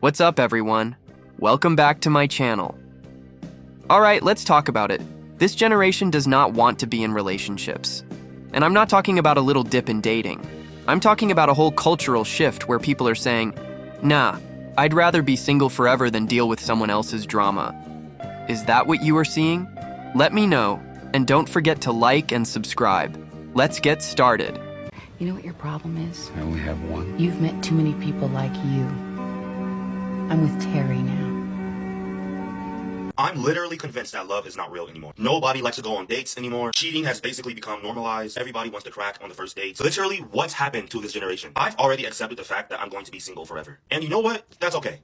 What's up, everyone? Welcome back to my channel. Alright, let's talk about it. This generation does not want to be in relationships. And I'm not talking about a little dip in dating. I'm talking about a whole cultural shift where people are saying, nah, I'd rather be single forever than deal with someone else's drama. Is that what you are seeing? Let me know, and don't forget to like and subscribe. Let's get started. You know what your problem is? I only have one. You've met too many people like you. I'm with Terry now. I'm literally convinced that love is not real anymore. Nobody likes to go on dates anymore. Cheating has basically become normalized. Everybody wants to crack on the first date. So literally, what's happened to this generation? I've already accepted the fact that I'm going to be single forever. And you know what? That's okay.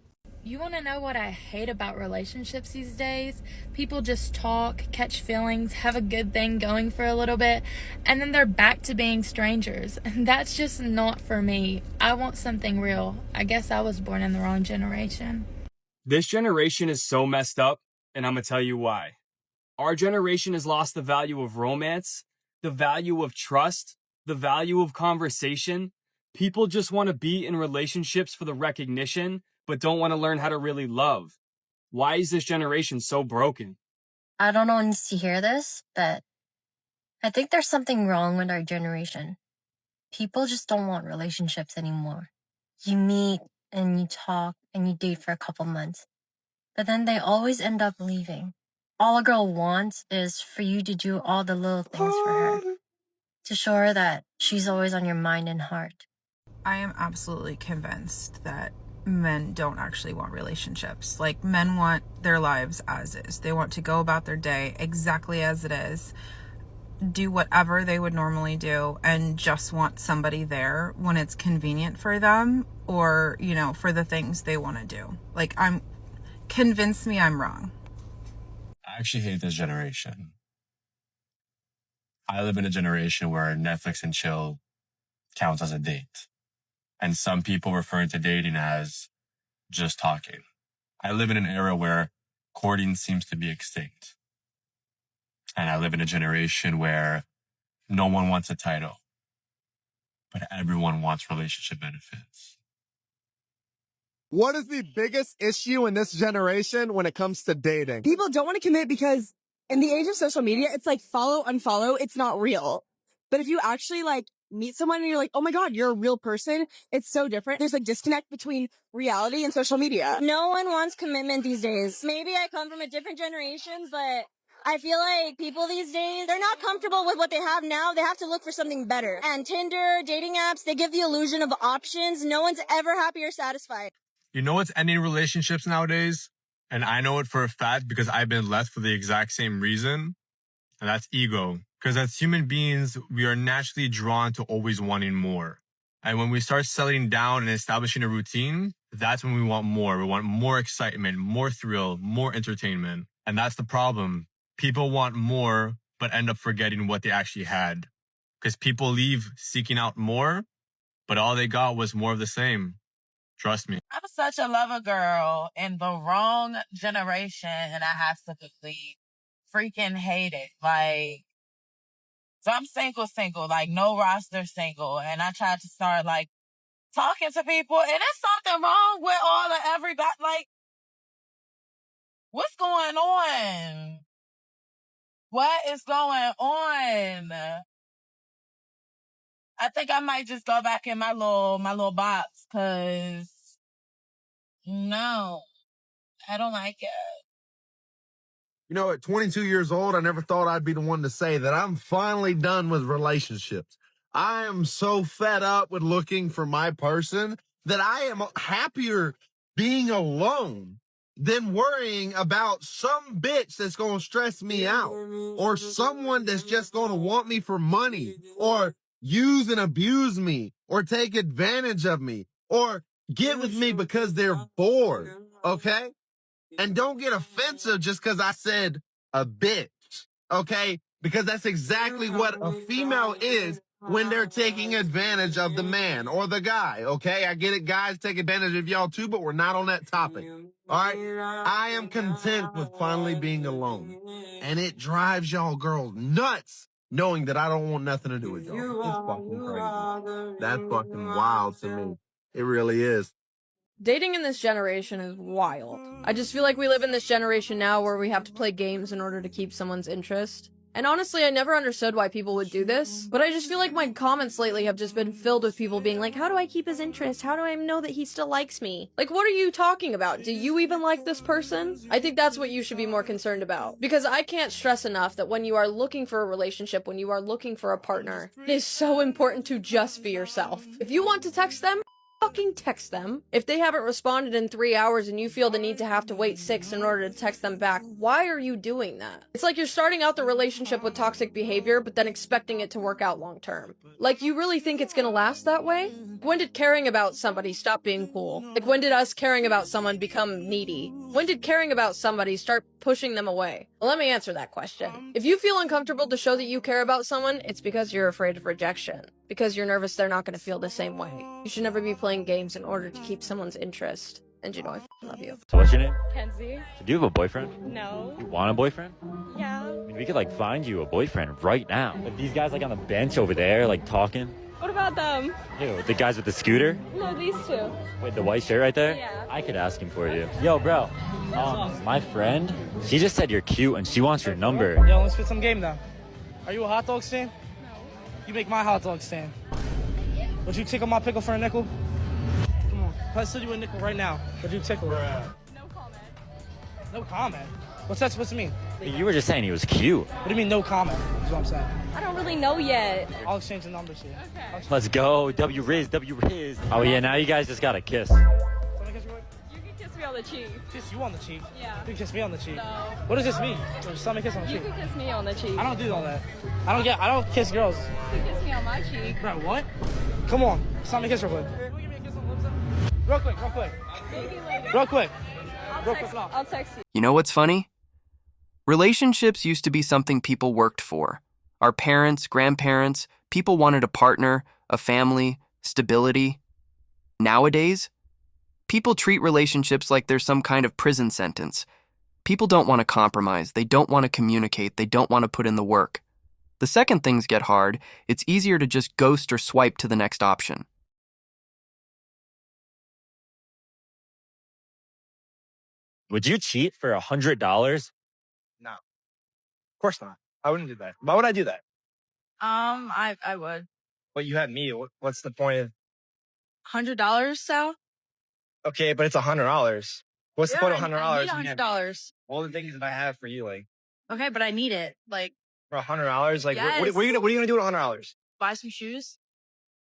You want to know what I hate about relationships these days? People just talk, catch feelings, have a good thing going for a little bit, and then they're back to being strangers. And that's just not for me. I want something real. I guess I was born in the wrong generation. This generation is so messed up, and I'm going to tell you why. Our generation has lost the value of romance, the value of trust, the value of conversation. People just want to be in relationships for the recognition, but don't want to learn how to really love. Why is this generation so broken? I don't know who needs to hear this, but I think there's something wrong with our generation. People just don't want relationships anymore. You meet and you talk and you date for a couple months, but then they always end up leaving. All a girl wants is for you to do all the little things for her, to show her that she's always on your mind and heart. I am absolutely convinced that men don't actually want relationships. Like, men want their lives as is. They want to go about their day exactly as it is, do whatever they would normally do, and just want somebody there when it's convenient for them or, you know, for the things they want to do. Like, convince me I'm wrong. I actually hate this generation. I live in a generation where Netflix and chill counts as a date. And some people refer to dating as just talking. I live in an era where courting seems to be extinct. And I live in a generation where no one wants a title, but everyone wants relationship benefits. What is the biggest issue in this generation when it comes to dating? People don't want to commit because in the age of social media, it's like follow, unfollow. It's not real. But if you actually like meet someone and you're like, oh my God, you're a real person, it's so different. There's a disconnect between reality and social media. No one wants commitment these days. Maybe I come from a different generation, but I feel like people these days, they're not comfortable with what they have now. They have to look for something better. And Tinder, dating apps, they give the illusion of options. No one's ever happy or satisfied. You know what's ending relationships nowadays? And I know it for a fact because I've been left for the exact same reason. And that's ego. Because as human beings, we are naturally drawn to always wanting more. And when we start settling down and establishing a routine, that's when we want more. We want more excitement, more thrill, more entertainment. And that's the problem. People want more, but end up forgetting what they actually had. Because people leave seeking out more, but all they got was more of the same. Trust me. I'm such a lover girl in the wrong generation, and I absolutely freaking hate it. Like, so I'm single, like no roster single, and I tried to start like talking to people, and there's something wrong with all of everybody. Like, what's going on? What is going on? I think I might just go back in my little box, cause no, I don't like it. You know, at 22 years old, I never thought I'd be the one to say that I'm finally done with relationships. I am so fed up with looking for my person that I am happier being alone than worrying about some bitch that's going to stress me out or someone that's just going to want me for money or use and abuse me or take advantage of me or get with me because they're bored, okay? And don't get offensive just because I said a bitch, okay? Because that's exactly what a female is when they're taking advantage of the man or the guy, okay? I get it, guys take advantage of y'all too, but we're not on that topic, all right? I am content with finally being alone. And it drives y'all girls nuts knowing that I don't want nothing to do with y'all. It's fucking crazy. That's fucking wild to me. It really is. Dating in this generation is wild. I just feel like we live in this generation now where we have to play games in order to keep someone's interest. And honestly, I never understood why people would do this, but I just feel like my comments lately have just been filled with people being like, how do I keep his interest? How do I know that he still likes me? Like, what are you talking about? Do you even like this person? I think that's what you should be more concerned about. Because I can't stress enough that when you are looking for a relationship, when you are looking for a partner, it is so important to just be yourself. If you want to text them, fucking text them. If they haven't responded in 3 hours and you feel the need to have to wait 6 in order to text them back, why are you doing that? It's like you're starting out the relationship with toxic behavior, but then expecting it to work out long term. Like, you really think it's gonna last that way? When did caring about somebody stop being cool? Like, when did us caring about someone become needy? When did caring about somebody start pushing them away? Well, let me answer that question. If you feel uncomfortable to show that you care about someone, it's because you're afraid of rejection. Because you're nervous they're not going to feel the same way. You should never be playing games in order to keep someone's interest. And you know I love you. So what's your name? Kenzie. So do you have a boyfriend? No. You want a boyfriend? Yeah. I mean, we could like find you a boyfriend right now. Like these guys like on the bench over there, like talking. What about them? Ew, the guys with the scooter? No, these two. With the white shirt right there? Yeah. I could ask him for you. Yo, bro. My friend, she just said you're cute and she wants your number. Yo, let's spit some game now. Are you a hot dog stand? No. You make my hot dog stand. Would you tickle my pickle for a nickel? Come on, if I slid you a nickel right now, would you tickle it? No comment. No comment? What's that supposed to mean? You were just saying he was cute. What do you mean no comment, is what I'm saying? I don't really know yet. I'll exchange the numbers here. Okay. Let's go. W Riz, W Riz. Oh yeah, now you guys just got to kiss. You can kiss me on the cheek. Kiss you on the cheek? Yeah. You can kiss me on the cheek. No. What does this mean? Just let me kiss on the You cheek. can kiss me on the cheek. I don't do all that. I don't kiss girls. You can kiss me on my cheek. Bro, what? Come on, just let me kiss real quick. Real quick. Real quick. I'll text you. You know what's funny? Relationships used to be something people worked for. Our parents, grandparents, people wanted a partner, a family, stability. Nowadays, people treat relationships like they're some kind of prison sentence. People don't want to compromise, they don't want to communicate, they don't want to put in the work. The second things get hard, it's easier to just ghost or swipe to the next option. Would you cheat for $100? No. Of course not. I wouldn't do that. Why would I do that? I would. But you had me. What's the point of... $100, Sal? Okay, but it's $100. What's the point of $100? I need $100. All the things that I have for you, like... Okay, but I need it. Like, For $100? Like, Yes. what are you gonna do with $100? buy some shoes.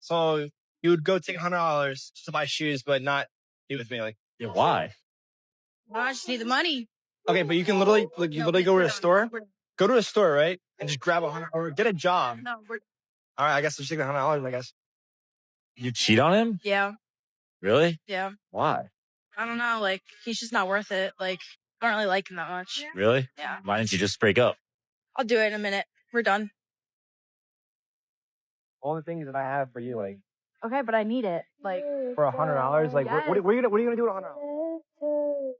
So you would go take $100 to buy shoes, but not be with me, like... Yeah, why? I just need the money. Okay, but you can literally go to a store. Go to a store, right? And just grab $100 or get a job. No, we're... All right, I guess just take the $100, I guess. You cheat on him? Yeah, Really? yeah. Why? I don't know. Like, he's just not worth it. Like, I don't really like him that much. Really? Yeah. Why didn't you just break up? I'll do it in a minute. We're done. All the things that I have for you, like... Okay, but I need it. Like, For $100? Like, what are you gonna do with $100?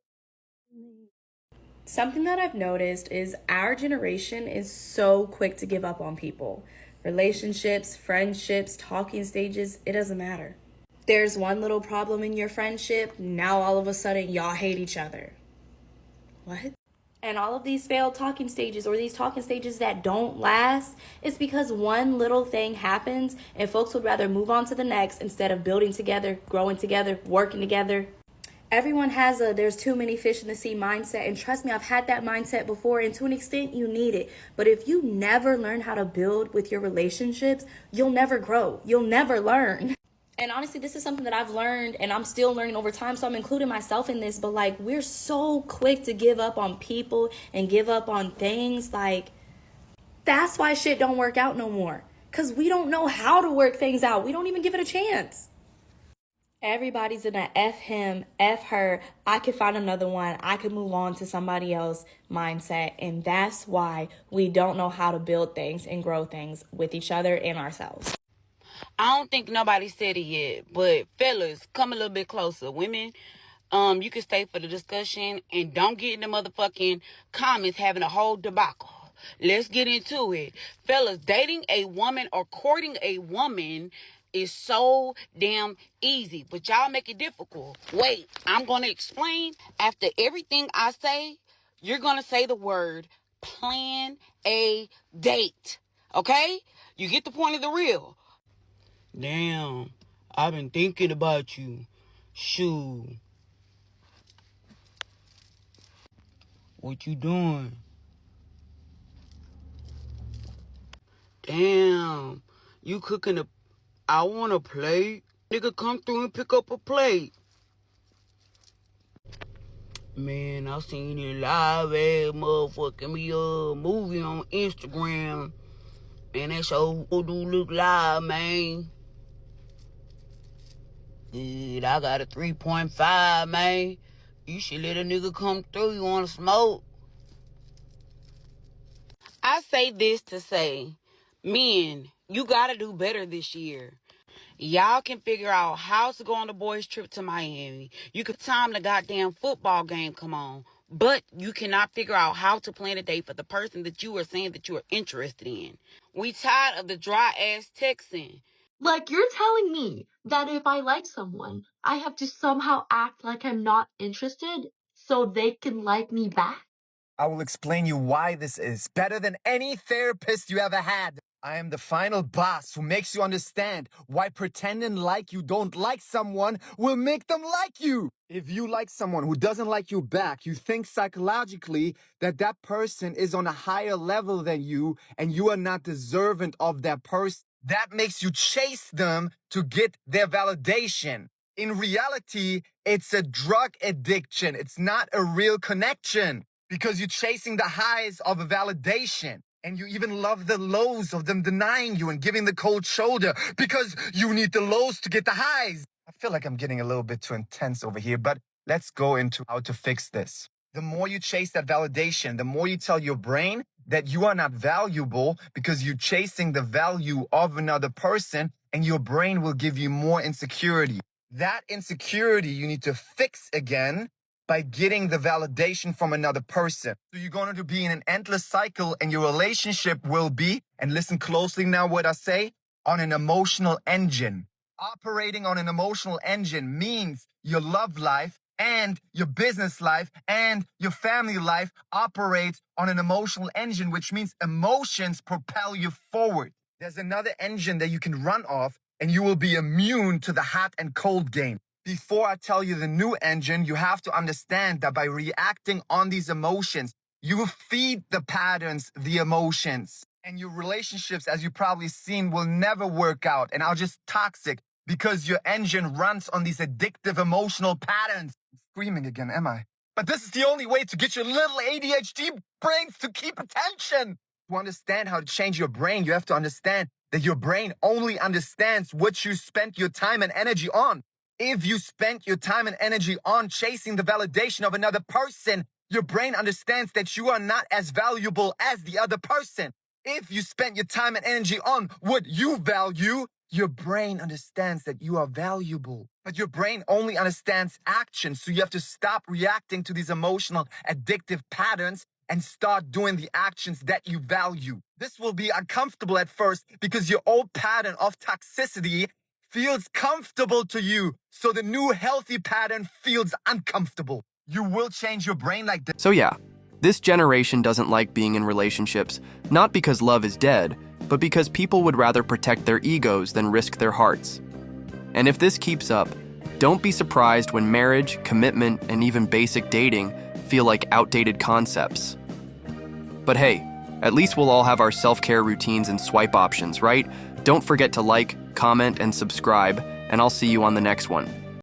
Something that I've noticed is our generation is so quick to give up on people. Relationships, friendships, talking stages, it doesn't matter. There's one little problem in your friendship, now all of a sudden y'all hate each other. What? And all of these failed talking stages or these talking stages that don't last, it's because one little thing happens and folks would rather move on to the next instead of building together, growing together, working together. Everyone has a there's too many fish in the sea mindset, and trust me, I've had that mindset before, and to an extent you need it. But if you never learn how to build with your relationships, you'll never grow. You'll never learn. And honestly, this is something that I've learned and I'm still learning over time, so I'm including myself in this, but like, we're so quick to give up on people and give up on things. Like, that's why shit don't work out no more, because we don't know how to work things out. We don't even give it a chance. Everybody's in a F him, F her, I could find another one, I could move on to somebody else mindset. And that's why we don't know how to build things and grow things with each other and ourselves. I don't think nobody said it yet, but fellas, come a little bit closer. Women, you can stay for the discussion and don't get in the motherfucking comments having a whole debacle. Let's get into it. Fellas, dating a woman or courting a woman is so damn easy, but y'all make it difficult. Wait, I'm going to explain. After everything I say, you're going to say the word plan a date. Okay? You get the point of the reel. Damn, I've been thinking about you. Shoo. What you doing? Damn, you cooking I want a plate. Nigga, come through and pick up a plate. Man, I seen it live ass motherfucking movie on Instagram. Man, that show do look live, man. Dude, I got a 3.5, man. You should let a nigga come through. You wanna smoke? I say this to say, men, you gotta do better this year. Y'all can figure out how to go on the boys' trip to Miami. You can time the goddamn football game come on. But you cannot figure out how to plan a date for the person that you are saying that you are interested in. We tired of the dry-ass texting. Like, you're telling me that if I like someone, I have to somehow act like I'm not interested so they can like me back? I will explain you why this is better than any therapist you ever had. I am the final boss who makes you understand why pretending like you don't like someone will make them like you. If you like someone who doesn't like you back, you think psychologically that that person is on a higher level than you and you are not deserving of that person. That makes you chase them to get their validation. In reality, it's a drug addiction. It's not a real connection because you're chasing the highs of a validation. And you even love the lows of them denying you and giving the cold shoulder because you need the lows to get the highs. I feel like I'm getting a little bit too intense over here, but let's go into how to fix this. The more you chase that validation, the more you tell your brain that you are not valuable because you're chasing the value of another person, and your brain will give you more insecurity. That insecurity you need to fix again by getting the validation from another person. So you're going to be in an endless cycle, and your relationship will be, and listen closely now what I say, on an emotional engine. Operating on an emotional engine means your love life and your business life and your family life operates on an emotional engine, which means emotions propel you forward. There's another engine that you can run off, and you will be immune to the hot and cold game. Before I tell you the new engine, you have to understand that by reacting on these emotions, you feed the patterns, the emotions. And your relationships, as you've probably seen, will never work out and are just toxic because your engine runs on these addictive emotional patterns. I'm screaming again, am I? But this is the only way to get your little ADHD brains to keep attention. To understand how to change your brain, you have to understand that your brain only understands what you spent your time and energy on. If you spent your time and energy on chasing the validation of another person, your brain understands that you are not as valuable as the other person. If you spent your time and energy on what you value, your brain understands that you are valuable. But your brain only understands action, so you have to stop reacting to these emotional, addictive patterns and start doing the actions that you value. This will be uncomfortable at first because your old pattern of toxicity feels comfortable to you, so the new healthy pattern feels uncomfortable. You will change your brain like this. So yeah, this generation doesn't like being in relationships, not because love is dead, but because people would rather protect their egos than risk their hearts. And if this keeps up, don't be surprised when marriage, commitment, and even basic dating feel like outdated concepts. But hey, at least we'll all have our self-care routines and swipe options, right? Don't forget to like, comment, and subscribe, and I'll see you on the next one.